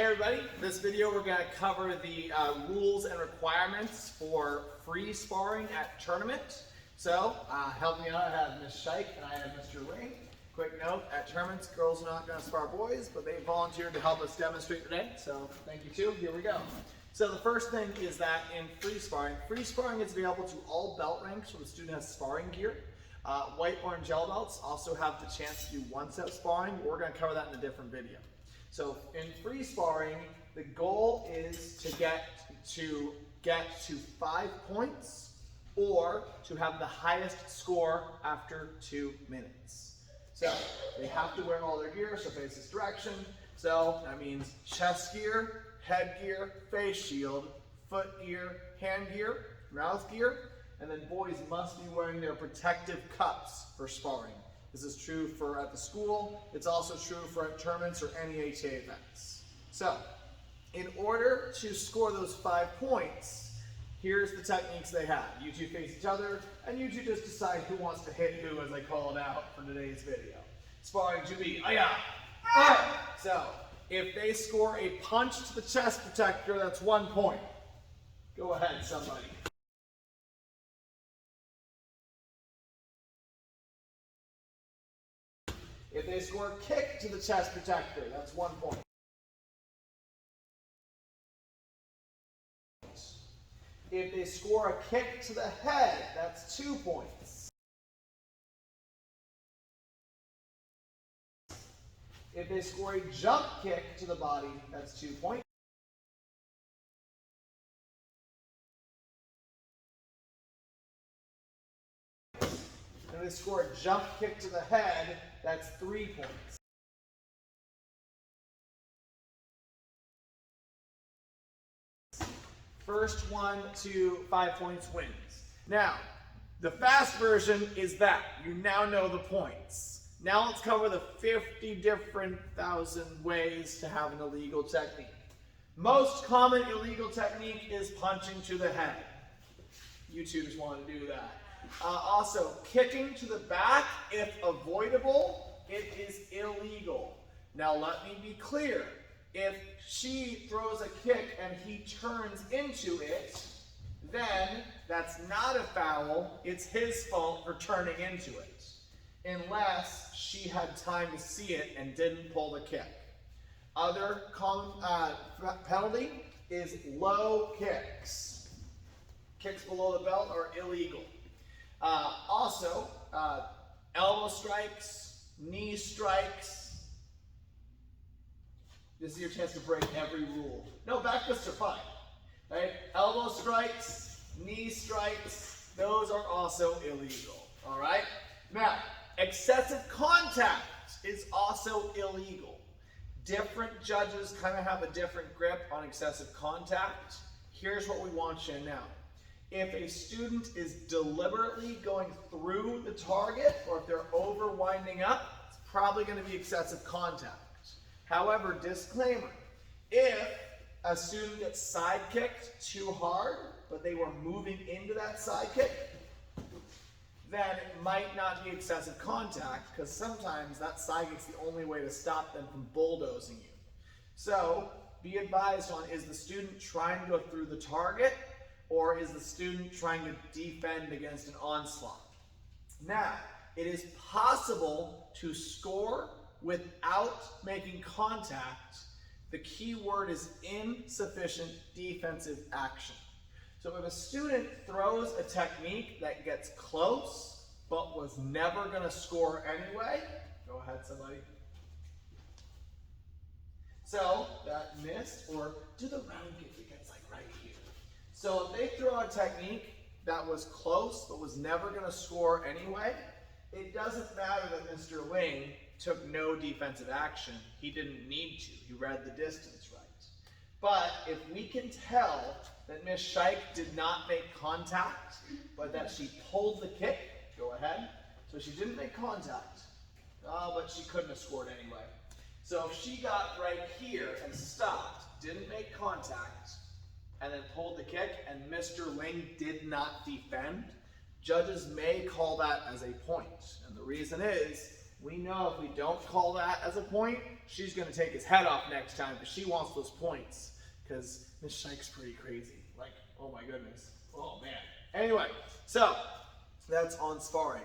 everybody, this video we're going to cover the rules and requirements for free sparring at tournament. So, help me out, I have Ms. Scheich and I have Mr. Ling. Quick note, at tournaments, girls are not going to spar boys, but they volunteered to help us demonstrate today, so thank you too, here we go. So the first thing is that in free sparring is available to all belt ranks where the student has sparring gear. White, orange, yellow belts also have the chance to do one-step sparring. We're going to cover that in a different video. So in free sparring, the goal is to get to 5 points or to have the highest score after 2 minutes. So they have to wear all their gear, so face this direction. So that means chest gear, head gear, face shield, foot gear, hand gear, mouth gear, and then boys must be wearing their protective cups for sparring. This is true for at the school. It's also true for at tournaments or any HA events. So, in order to score those 5 points, here's the techniques they have. You two face each other, and you two just decide who wants to hit who as I call it out for today's video. Sparring to be, So, if they score a punch to the chest protector, that's 1 point. Go ahead, somebody. If they score a kick to the chest protector, that's 1 point. If they score a kick to the head, that's 2 points. If they score a jump kick to the body, that's 2 points. If they score a jump kick to the head, that's 3 points. First 1 to 5 points wins. Now, the fast version is that. You now know the points. Now let's cover the 50 different thousand ways to have an illegal technique. Most common illegal technique is punching to the head. You two just want to do that. Also, kicking to the back, if avoidable, it is illegal. Now let me be clear. If she throws a kick and he turns into it, then that's not a foul. It's his fault for turning into it, unless she had time to see it and didn't pull the kick. Other common penalty is low kicks. Kicks below the belt are illegal. Also, elbow strikes, knee strikes. This is your chance to break every rule. No, back fists are fine. Right? Elbow strikes, knee strikes, those are also illegal. All right? Now, excessive contact is also illegal. Different judges kind of have a different grip on excessive contact. Here's what we want you to know. If a student is deliberately going through the target, or if they're over winding up, it's probably going to be excessive contact. However, disclaimer, if a student gets side kicked too hard, but they were moving into that side kick, then it might not be excessive contact, because sometimes that side kick's the only way to stop them from bulldozing you. So, be advised on, is the student trying to go through the target, or is the student trying to defend against an onslaught? Now, it is possible to score without making contact. The key word is insufficient defensive action. So if a student throws a technique that gets close, but was never going to score anyway, go ahead, somebody. So that missed, or do the round kick that gets like right here. So if they throw a technique that was close, but was never going to score anyway, it doesn't matter that Mr. Ling took no defensive action. He didn't need to. He read the distance right. But if we can tell that Ms. Scheich did not make contact, but that she pulled the kick, go ahead. So she didn't make contact, but she couldn't have scored anyway. So if she got right here and stopped, didn't make contact, and then pulled the kick, and Mr. Ling did not defend, judges may call that as a point. And the reason is we know if we don't call that as a point, she's going to take his head off next time because she wants those points. Because Miss Shike's pretty crazy. Like, oh my goodness. Oh man. Anyway, so that's on sparring.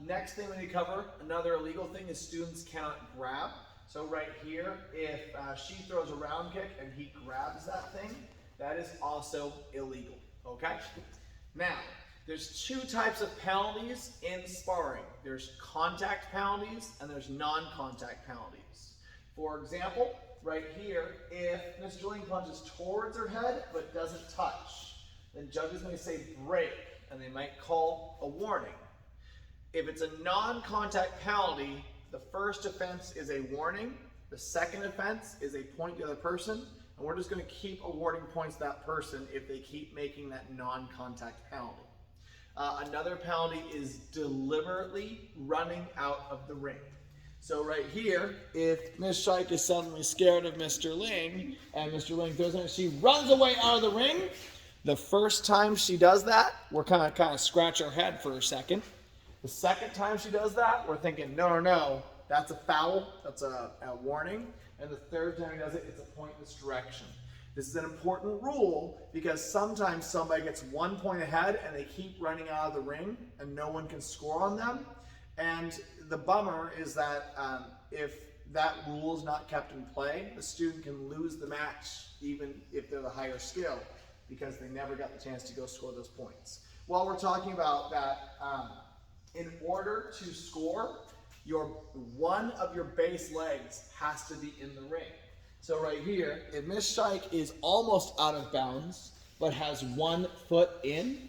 Next thing we need to cover, another illegal thing, is students cannot grab. So right here, if she throws a round kick and he grabs that thing, that is also illegal. Okay? Now, there's two types of penalties in sparring. There's contact penalties and there's non-contact penalties. For example, right here, if Miss Julian punches towards her head but doesn't touch, then judges may say break and they might call a warning. If it's a non-contact penalty, the first offense is a warning, the second offense is a point to the other person, and we're just going to keep awarding points to that person if they keep making that non-contact penalty. Another penalty is deliberately running out of the ring. So right here, if Miss Shike is suddenly scared of Mr. Ling, and Mr. Ling throws her, she runs away out of the ring. The first time she does that, we're kind of scratch our head for a second. The second time she does that, we're thinking, no, that's a foul, that's a warning. And the third time he does it, it's a point in this direction. This is an important rule because sometimes somebody gets 1 point ahead and they keep running out of the ring and no one can score on them. And the bummer is that if that rule is not kept in play, the student can lose the match even if they're the higher skill because they never got the chance to go score those points. While we're talking about that, in order to score, one of your base legs has to be in the ring. So right here, if Miss Shike is almost out of bounds, but has 1 foot in,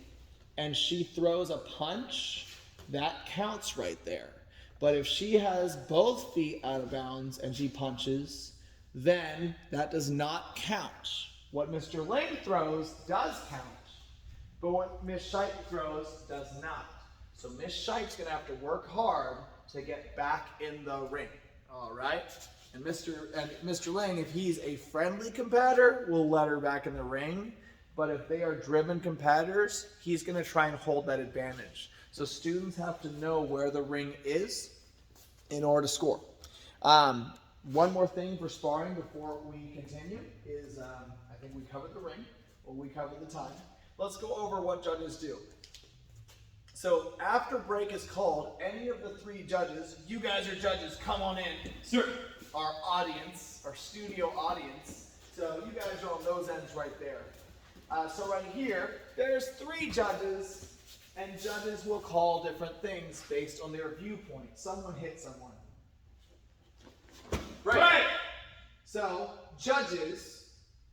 and she throws a punch, that counts right there. But if she has both feet out of bounds and she punches, then that does not count. What Mr. Ling throws does count, but what Miss Shike throws does not. So Miss Shike's gonna have to work hard to get back in the ring, all right? And Mr. Ling, if he's a friendly competitor, will let her back in the ring. But if they are driven competitors, he's going to try and hold that advantage. So students have to know where the ring is in order to score. One more thing for sparring before we continue is, I think we covered the ring, or we covered the time. Let's go over what judges do. So after break is called, any of the 3 judges, you guys are judges, come on in. Sir. Our audience, our studio audience. So you guys are on those ends right there. So right here, there's 3 judges, and judges will call different things based on their viewpoint. Someone hit someone. Right. So judges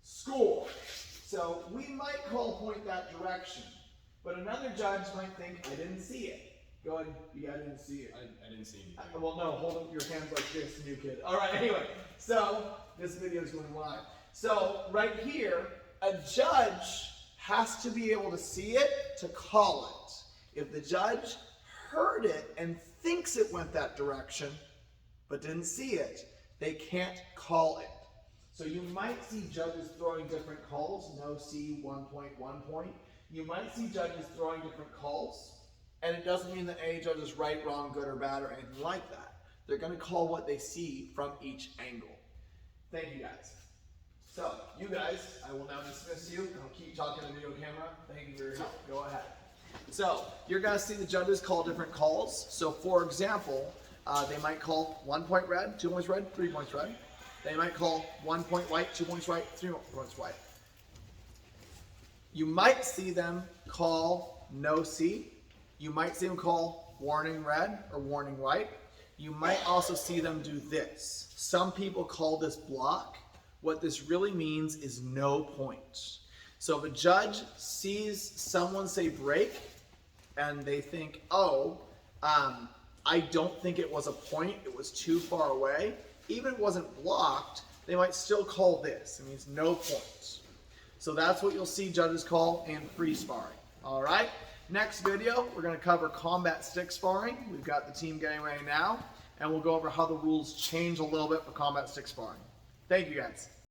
score. So we might call a point that direction, but another judge might think, I didn't see it. Go ahead, I didn't see it. I didn't see anything. Well, no, hold up your hands like this, new kid. All right, anyway, so this video is going live. So right here, a judge has to be able to see it to call it. If the judge heard it and thinks it went that direction, but didn't see it, they can't call it. So you might see judges throwing different calls, no see, 1 point, 1 point. You might see judges throwing different calls. And it doesn't mean that any judge is right, wrong, good, or bad, or anything like that. They're going to call what they see from each angle. Thank you, guys. So, you guys, I will now dismiss you. I'll keep talking to the video camera. Thank you for your help. Go ahead. So, you're going to see the judges call different calls. So, for example, they might call 1 point red, 2 points red, 3 points red. They might call 1 point white, 2 points white, 3 points white. You might see them call no see. You might see them call warning red or warning white. You might also see them do this. Some people call this block. What this really means is no points. So if a judge sees someone say break and they think, oh, I don't think it was a point, it was too far away, even if it wasn't blocked, they might still call this. It means no points. So that's what you'll see judges call in free sparring. All right? Next video, we're going to cover combat stick sparring. We've got the team getting ready now, and we'll go over how the rules change a little bit for combat stick sparring. Thank you, guys.